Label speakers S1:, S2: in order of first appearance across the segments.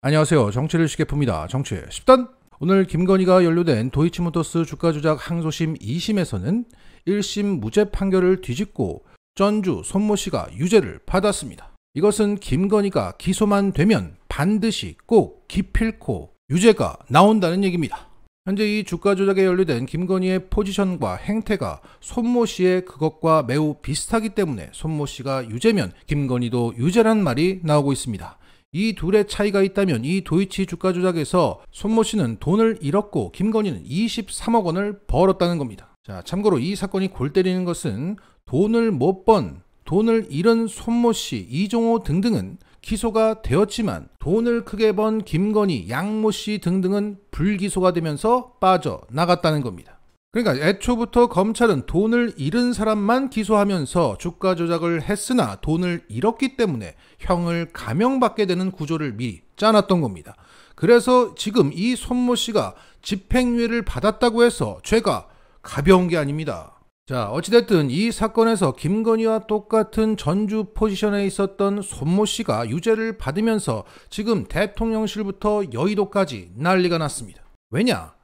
S1: 안녕하세요. 정치를 쉽게 풉니다. 정치 10단. 오늘 김건희가 연루된 도이치모터스 주가 조작 항소심 2심에서는 1심 무죄 판결을 뒤집고 전주 손모 씨가 유죄를 받았습니다. 이것은 김건희가 기소만 되면 반드시 꼭 기필코 유죄가 나온다는 얘기입니다. 현재 이 주가 조작에 연루된 김건희의 포지션과 행태가 손모 씨의 그것과 매우 비슷하기 때문에 손모 씨가 유죄면 김건희도 유죄라는 말이 나오고 있습니다. 이 둘의 차이가 있다면 이 도이치 주가 조작에서 손모 씨는 돈을 잃었고 김건희는 23억 원을 벌었다는 겁니다. 자, 참고로 이 사건이 골 때리는 것은 돈을 못 번, 돈을 잃은 손모 씨, 이종호 등등은 기소가 되었지만 돈을 크게 번 김건희, 양모 씨 등등은 불기소가 되면서 빠져나갔다는 겁니다. 그러니까 애초부터 검찰은 돈을 잃은 사람만 기소하면서 주가 조작을 했으나 돈을 잃었기 때문에 형을 감형받게 되는 구조를 미리 짜놨던 겁니다. 그래서 지금 이 손모 씨가 집행유예를 받았다고 해서 죄가 가벼운 게 아닙니다. 자, 어찌됐든 이 사건에서 김건희와 똑같은 전주 포지션에 있었던 손모 씨가 유죄를 받으면서 지금 대통령실부터 여의도까지 난리가 났습니다. 왜냐?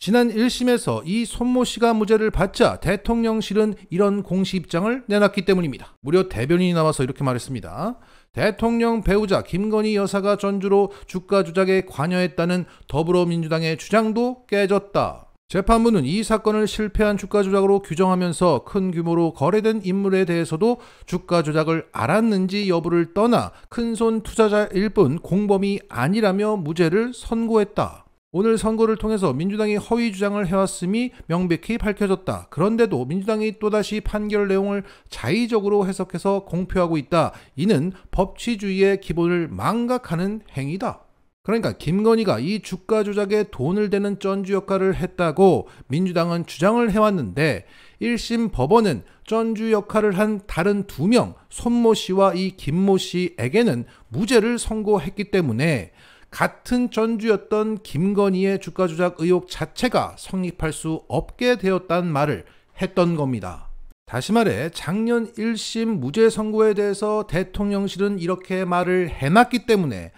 S1: 지난 1심에서 이 손모 씨가 무죄를 받자 대통령실은 이런 공시 입장을 내놨기 때문입니다. 무려 대변인이 나와서 이렇게 말했습니다. 대통령 배우자 김건희 여사가 전주로 주가 조작에 관여했다는 더불어민주당의 주장도 깨졌다. 재판부는 이 사건을 실패한 주가 조작으로 규정하면서 큰 규모로 거래된 인물에 대해서도 주가 조작을 알았는지 여부를 떠나 큰손 투자자일 뿐 공범이 아니라며 무죄를 선고했다. 오늘 선고를 통해서 민주당이 허위 주장을 해왔음이 명백히 밝혀졌다. 그런데도 민주당이 또다시 판결 내용을 자의적으로 해석해서 공표하고 있다. 이는 법치주의의 기본을 망각하는 행위다. 그러니까 김건희가 이 주가 조작에 돈을 대는 전주 역할을 했다고 민주당은 주장을 해왔는데 1심 법원은 전주 역할을 한 다른 2명 손모 씨와 이 김모 씨에게는 무죄를 선고했기 때문에 같은 전주였던 김건희의 주가 조작 의혹 자체가 성립할 수 없게 되었다는 말을 했던 겁니다. 다시 말해 작년 1심 무죄 선고에 대해서 대통령실은 이렇게 말을 해놨기 때문에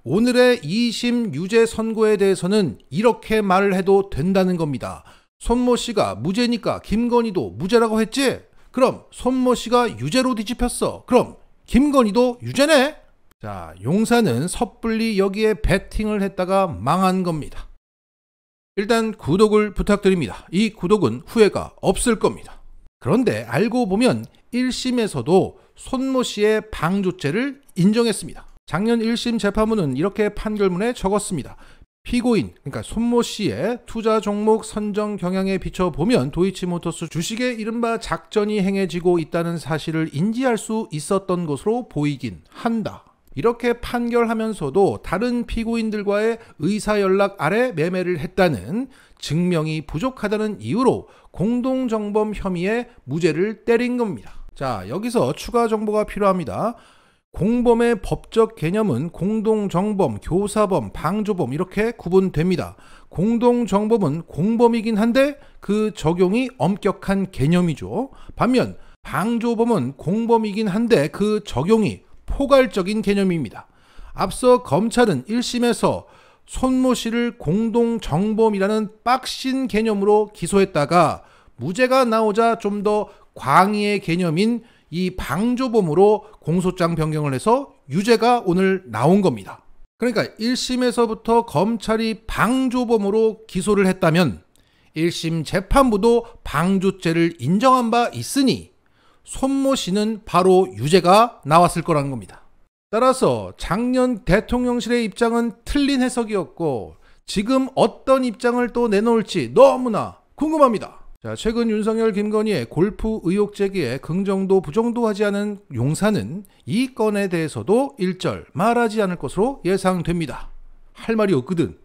S1: 오늘의 2심 유죄 선고에 대해서는 이렇게 말을 해도 된다는 겁니다. 손모 씨가 무죄니까 김건희도 무죄라고 했지? 그럼 손모 씨가 유죄로 뒤집혔어. 그럼 김건희도 유죄네? 자, 용사는 섣불리 여기에 베팅을 했다가 망한 겁니다. 일단 구독을 부탁드립니다. 이 구독은 후회가 없을 겁니다. 그런데 알고 보면 1심에서도 손모 씨의 방조죄를 인정했습니다. 작년 1심 재판부는 이렇게 판결문에 적었습니다. 피고인, 그러니까 손모 씨의 투자 종목 선정 경향에 비춰보면 도이치모터스 주식에 이른바 작전이 행해지고 있다는 사실을 인지할 수 있었던 것으로 보이긴 한다. 이렇게 판결하면서도 다른 피고인들과의 의사연락 아래 매매를 했다는 증명이 부족하다는 이유로 공동정범 혐의에 무죄를 때린 겁니다. 자, 여기서 추가 정보가 필요합니다. 공범의 법적 개념은 공동정범, 교사범, 방조범 이렇게 구분됩니다. 공동정범은 공범이긴 한데 그 적용이 엄격한 개념이죠. 반면 방조범은 공범이긴 한데 그 적용이 포괄적인 개념입니다. 앞서 검찰은 1심에서 손모 씨를 공동정범이라는 빡신 개념으로 기소했다가 무죄가 나오자 좀 더 광의의 개념인 이 방조범으로 공소장 변경을 해서 유죄가 오늘 나온 겁니다. 그러니까 1심에서부터 검찰이 방조범으로 기소를 했다면 1심 재판부도 방조죄를 인정한 바 있으니 손모 씨는 바로 유죄가 나왔을 거라는 겁니다. 따라서 작년 대통령실의 입장은 틀린 해석이었고 지금 어떤 입장을 또 내놓을지 너무나 궁금합니다. 자, 최근 윤석열 김건희의 골프 의혹 제기에 긍정도 부정도 하지 않은 용사는 이 건에 대해서도 일절 말하지 않을 것으로 예상됩니다. 할 말이 없거든.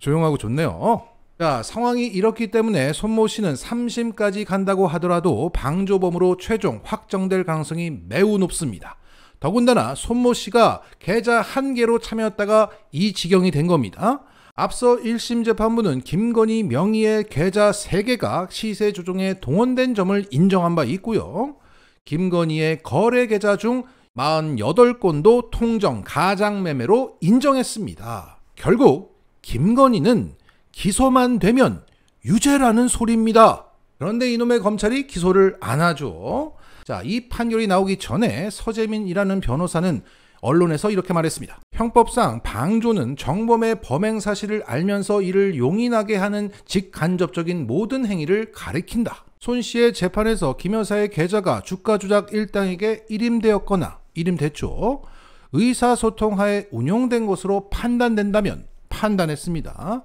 S1: 조용하고 좋네요. 자, 상황이 이렇기 때문에 손모 씨는 3심까지 간다고 하더라도 방조범으로 최종 확정될 가능성이 매우 높습니다. 더군다나 손모 씨가 계좌 1개로 참여했다가 이 지경이 된 겁니다. 앞서 1심 재판부는 김건희 명의의 계좌 3개가 시세 조종에 동원된 점을 인정한 바 있고요. 김건희의 거래 계좌 중 48건도 통정 가장매매로 인정했습니다. 결국 김건희는 기소만 되면 유죄라는 소리입니다. 그런데 이놈의 검찰이 기소를 안 하죠. 자, 이 판결이 나오기 전에 서재민이라는 변호사는 언론에서 이렇게 말했습니다. 형법상 방조는 정범의 범행 사실을 알면서 이를 용인하게 하는 직간접적인 모든 행위를 가리킨다. 손 씨의 재판에서 김 여사의 계좌가 주가 조작 일당에게 일임되었거나 일임됐죠. 의사소통하에 운용된 것으로 판단된다면 판단했습니다.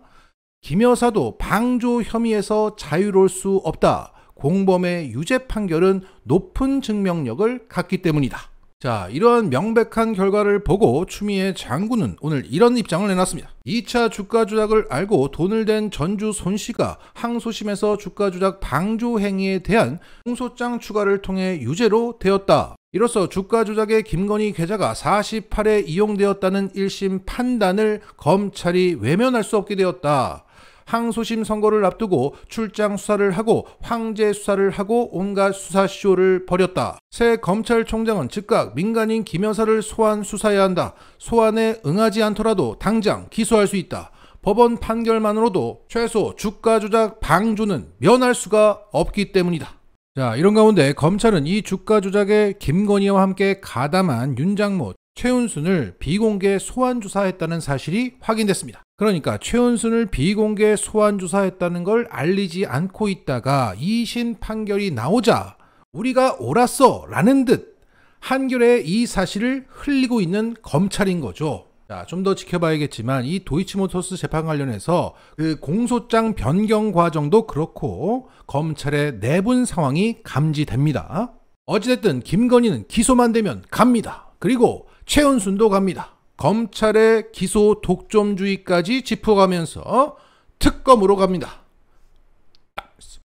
S1: 김 여사도 방조 혐의에서 자유로울 수 없다. 공범의 유죄 판결은 높은 증명력을 갖기 때문이다. 자, 이러한 명백한 결과를 보고 추미애 장군은 오늘 이런 입장을 내놨습니다. 2차 주가 조작을 알고 돈을 댄 전주 손 씨가 항소심에서 주가 조작 방조 행위에 대한 공소장 추가를 통해 유죄로 되었다. 이로써 주가 조작의 김건희 계좌가 48회 이용되었다는 1심 판단을 검찰이 외면할 수 없게 되었다. 항소심 선고를 앞두고 출장 수사를 하고 황제 수사를 하고 온갖 수사쇼를 벌였다. 새 검찰총장은 즉각 민간인 김 여사를 소환 수사해야 한다. 소환에 응하지 않더라도 당장 기소할 수 있다. 법원 판결만으로도 최소 주가 조작 방조는 면할 수가 없기 때문이다. 자, 이런 가운데 검찰은 이 주가 조작에 김건희와 함께 가담한 윤장모, 최은순을 비공개 소환 조사했다는 사실이 확인됐습니다. 그러니까 최은순을 비공개 소환 조사했다는 걸 알리지 않고 있다가 2심 판결이 나오자 우리가 옳았어 라는 듯 한결에 이 사실을 흘리고 있는 검찰인 거죠. 자, 좀 더 지켜봐야겠지만 이 도이치모터스 재판 관련해서 그 공소장 변경 과정도 그렇고 검찰의 내분 상황이 감지됩니다. 어찌됐든 김건희는 기소만 되면 갑니다. 그리고 최은순도 갑니다. 검찰의 기소 독점주의까지 짚어가면서 특검으로 갑니다.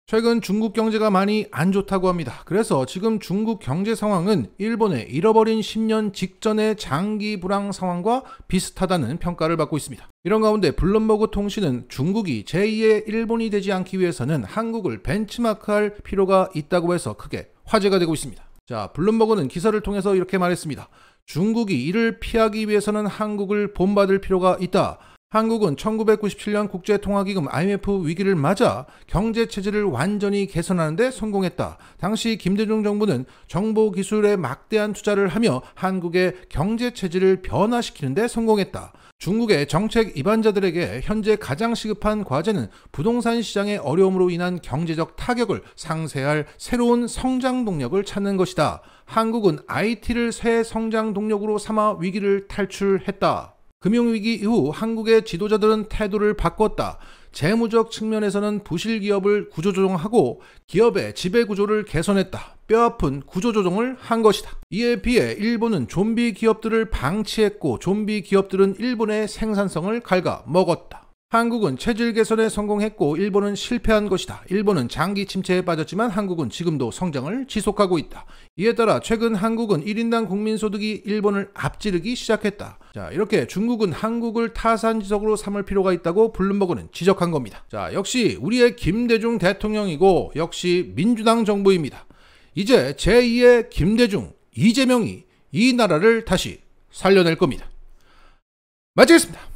S1: 최근 중국 경제가 많이 안 좋다고 합니다. 그래서 지금 중국 경제 상황은 일본의 잃어버린 10년 직전의 장기 불황 상황과 비슷하다는 평가를 받고 있습니다. 이런 가운데 블룸버그 통신은 중국이 제2의 일본이 되지 않기 위해서는 한국을 벤치마크할 필요가 있다고 해서 크게 화제가 되고 있습니다. 자, 블룸버그는 기사를 통해서 이렇게 말했습니다. 중국이 이를 피하기 위해서는 한국을 본받을 필요가 있다. 한국은 1997년 국제통화기금 IMF 위기를 맞아 경제체제를 완전히 개선하는 데 성공했다. 당시 김대중 정부는 정보기술에 막대한 투자를 하며 한국의 경제체제를 변화시키는 데 성공했다. 중국의 정책 이반자들에게 현재 가장 시급한 과제는 부동산 시장의 어려움으로 인한 경제적 타격을 상쇄할 새로운 성장 동력을 찾는 것이다. 한국은 IT를 새 성장 동력으로 삼아 위기를 탈출했다. 금융위기 이후 한국의 지도자들은 태도를 바꿨다. 재무적 측면에서는 부실 기업을 구조조정하고 기업의 지배구조를 개선했다. 뼈아픈 구조조정을 한 것이다. 이에 비해 일본은 좀비 기업들을 방치했고 좀비 기업들은 일본의 생산성을 갉아먹었다. 한국은 체질 개선에 성공했고 일본은 실패한 것이다. 일본은 장기 침체에 빠졌지만 한국은 지금도 성장을 지속하고 있다. 이에 따라 최근 한국은 1인당 국민소득이 일본을 앞지르기 시작했다. 자, 이렇게 중국은 한국을 타산지석으로 삼을 필요가 있다고 블룸버그는 지적한 겁니다. 자, 역시 우리의 김대중 대통령이고 역시 민주당 정부입니다. 이제 제2의 김대중, 이재명이 이 나라를 다시 살려낼 겁니다. 마치겠습니다.